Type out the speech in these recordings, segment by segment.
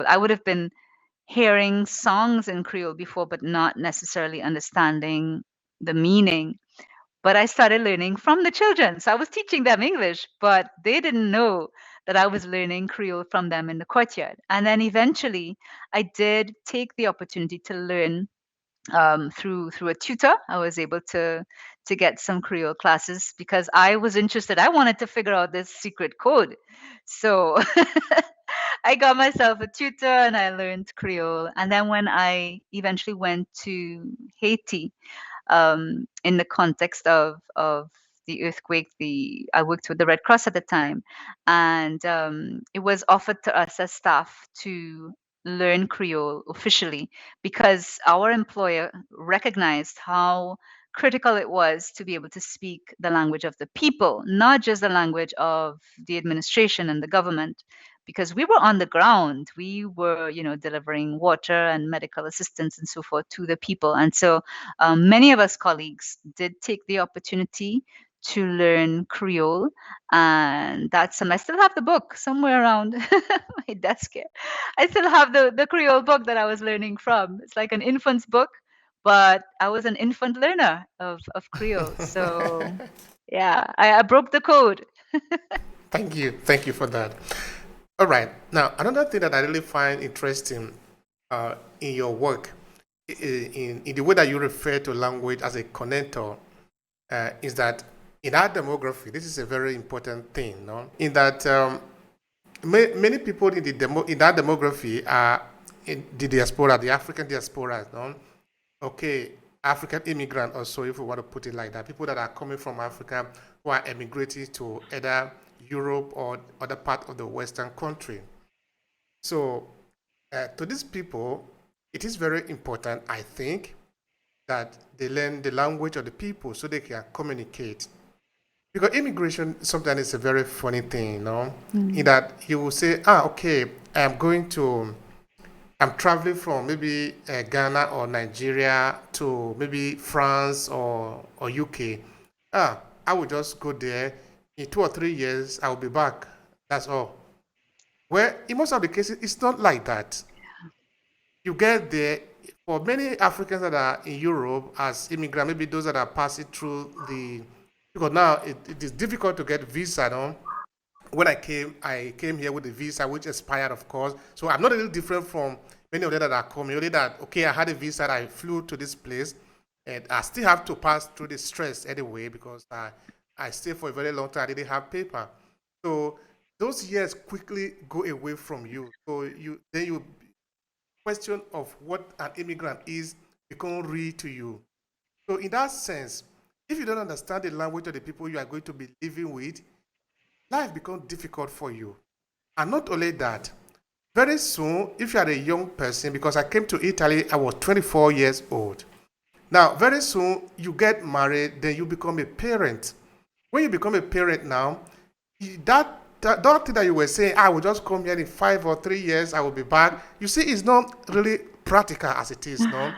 I would have been hearing songs in Creole before, but not necessarily understanding the meaning. But I started learning from the children. So I was teaching them English, but they didn't know that I was learning Creole from them in the courtyard. And then eventually I did take the opportunity to learn through a tutor. I was able to get some Creole classes because I was interested. I wanted to figure out this secret code. So I got myself a tutor and I learned Creole. And then when I eventually went to Haiti, in the context of the earthquake, I worked with the Red Cross at the time, and it was offered to us as staff to learn Creole officially because our employer recognized how critical it was to be able to speak the language of the people, not just the language of the administration and the government. Because we were on the ground, we were, delivering water and medical assistance and so forth to the people. And so many of us colleagues did take the opportunity to learn Creole, and that's and I still have the book somewhere around my desk here. I still have the Creole book that I was learning from. It's like an infant's book, but I was an infant learner of Creole. So yeah, I broke the code. Thank you for that. All right. Now, another thing that I really find interesting in your work, in the way that you refer to language as a connector, is that in our demography, this is a very important thing, no? In that many people in in that demography are in the diaspora, the African diaspora, no? Okay, African immigrant also, if we want to put it like that, people that are coming from Africa who are emigrating to either Europe or other part of the Western country. So, to these people, it is very important, I think, that they learn the language of the people so they can communicate. Because immigration sometimes is a very funny thing, in that you will say, okay, I'm traveling from maybe Ghana or Nigeria to maybe France or UK. I will just go there. In 2 or 3 years, I will be back. That's all. Well, in most of the cases, it's not like that. You get there, for many Africans that are in Europe as immigrants, maybe those that are passing through because now it is difficult to get visa, no? When I came here with the visa, which expired, of course. So I'm not a little different from many of them that are coming. Only that, okay, I had a visa, I flew to this place, and I still have to pass through the stress anyway because I stayed for a very long time. I didn't have paper. So those years quickly go away from you. So you question of what an immigrant is become real to you. So in that sense, if you don't understand the language of the people you are going to be living with, life becomes difficult for you. And not only that, very soon, if you are a young person, because I came to Italy, I was 24 years old. Now, very soon, you get married, then you become a parent. When you become a parent now, that thing that you were saying, I will just come here in 5 or 3 years, I will be back. You see, it's not really practical as it is, no?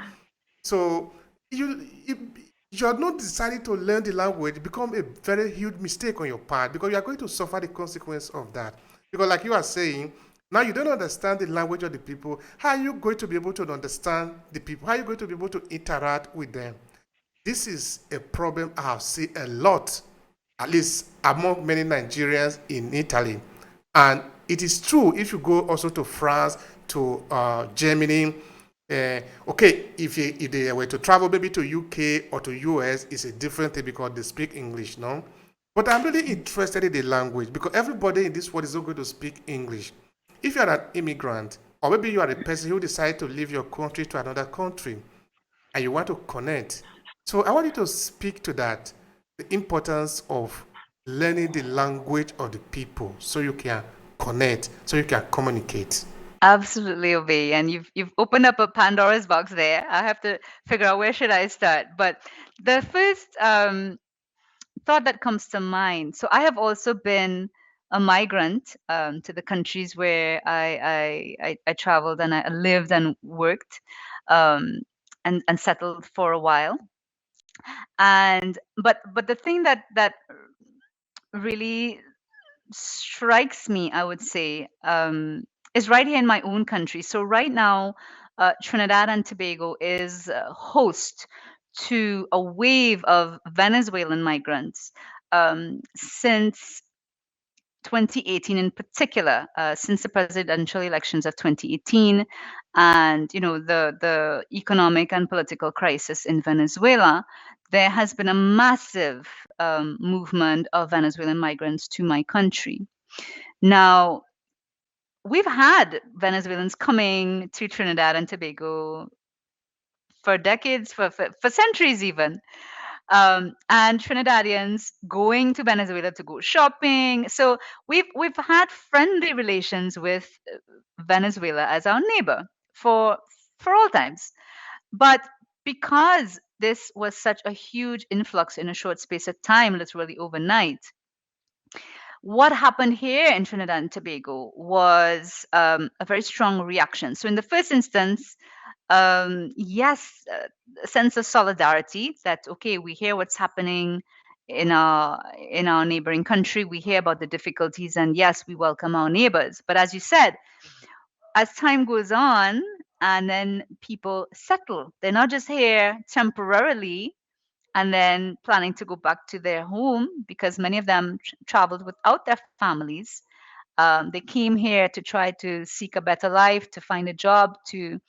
So you are not deciding to learn the language become a very huge mistake on your part because you are going to suffer the consequence of that. Because like you are saying, now you don't understand the language of the people. How are you going to be able to understand the people? How are you going to be able to interact with them? This is a problem I have seen a lot, at least among many Nigerians in Italy. And it is true if you go also to France, to Germany. Okay, if they were to travel maybe to UK or to US, it's a different thing because they speak English, no? But I'm really interested in the language because everybody in this world is not going to speak English. If you are an immigrant, or maybe you are a person who decide to leave your country to another country, and you want to connect. So I want you to speak to that, the importance of learning the language of the people so you can connect, so you can communicate. Absolutely, Obey. And you've opened up a Pandora's box there. I have to figure out where should I start. But the first thought that comes to mind. So I have also been a migrant to the countries where I traveled and I lived and worked and settled for a while. And but the thing that really strikes me, I would say, is right here in my own country. So right now, Trinidad and Tobago is host to a wave of Venezuelan migrants since 2018 in particular, since the presidential elections of 2018, and the economic and political crisis in Venezuela, there has been a massive movement of Venezuelan migrants to my country. Now, we've had Venezuelans coming to Trinidad and Tobago for decades, for centuries even. And Trinidadians going to Venezuela to go shopping. So we've had friendly relations with Venezuela as our neighbor for all times. But because this was such a huge influx in a short space of time, literally overnight, what happened here in Trinidad and Tobago was a very strong reaction. So in the first instance, yes, a sense of solidarity that okay, we hear what's happening in our neighboring country, we hear about the difficulties, and yes, we welcome our neighbors. But as you said, as time goes on, and then people settle, they're not just here temporarily and then planning to go back to their home because many of them traveled without their families. They came here to try to seek a better life, to find a job, to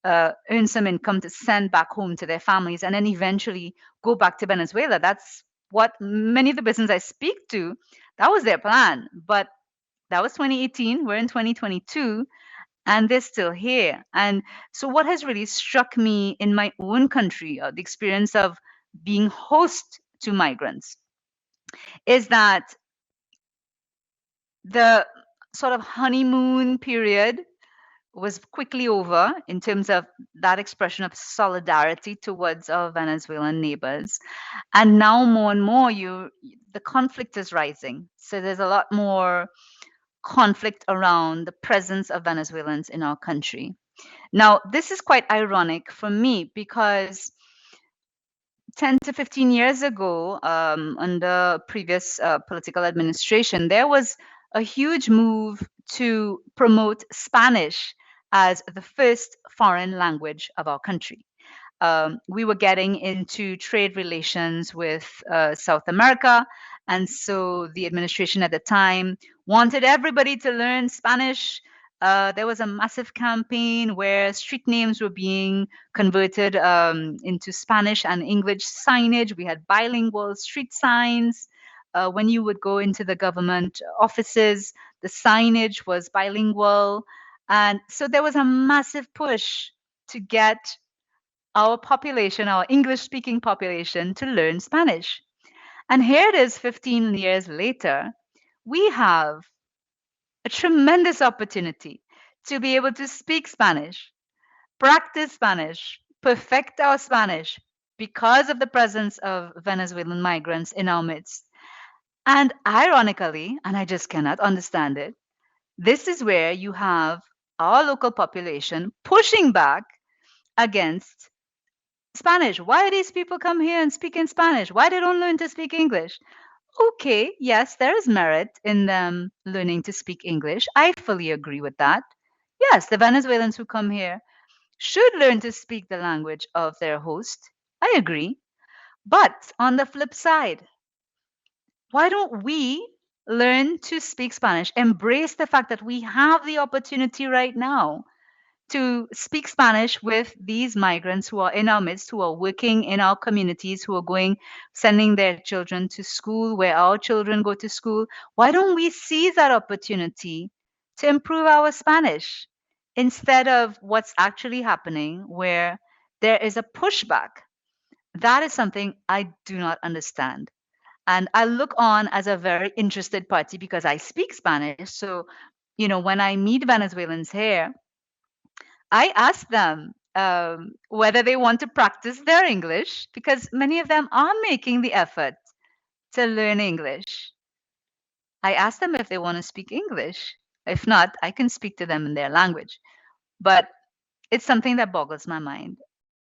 earn some income to send back home to their families, and then eventually go back to Venezuela. That's what many of the business I speak to, that was their plan. But that was 2018. We're in 2022, and they're still here. And so, what has really struck me in my own country, the experience of being host to migrants, is that the sort of honeymoon period was quickly over in terms of that expression of solidarity towards our Venezuelan neighbors. And now more and more the conflict is rising. So there's a lot more conflict around the presence of Venezuelans in our country. Now, this is quite ironic for me because 10 to 15 years ago, under previous political administration, there was a huge move to promote Spanish as the first foreign language of our country. We were getting into trade relations with South America. And so the administration at the time wanted everybody to learn Spanish. There was a massive campaign where street names were being converted into Spanish and English signage. We had bilingual street signs. When you would go into the government offices, the signage was bilingual. And so there was a massive push to get our population, our English speaking population, to learn Spanish. And here it is 15 years later, we have a tremendous opportunity to be able to speak Spanish, practice Spanish, perfect our Spanish because of the presence of Venezuelan migrants in our midst. And ironically, and I just cannot understand it, this is where you have our local population pushing back against Spanish. Why these people come here and speak in Spanish? Why they don't learn to speak English? Okay, yes, there is merit in them learning to speak English. I fully agree with that. Yes, the Venezuelans who come here should learn to speak the language of their host. I agree. But on the flip side, why don't we learn to speak Spanish? Embrace the fact that we have the opportunity right now to speak Spanish with these migrants who are in our midst, who are working in our communities, who are sending their children to school where our children go to school. Why don't we seize that opportunity to improve our Spanish instead of what's actually happening where there is a pushback? That is something I do not understand. And I look on as a very interested party because I speak Spanish. So, when I meet Venezuelans here, I ask them whether they want to practice their English because many of them are making the effort to learn English. I ask them if they want to speak English. If not, I can speak to them in their language. But it's something that boggles my mind.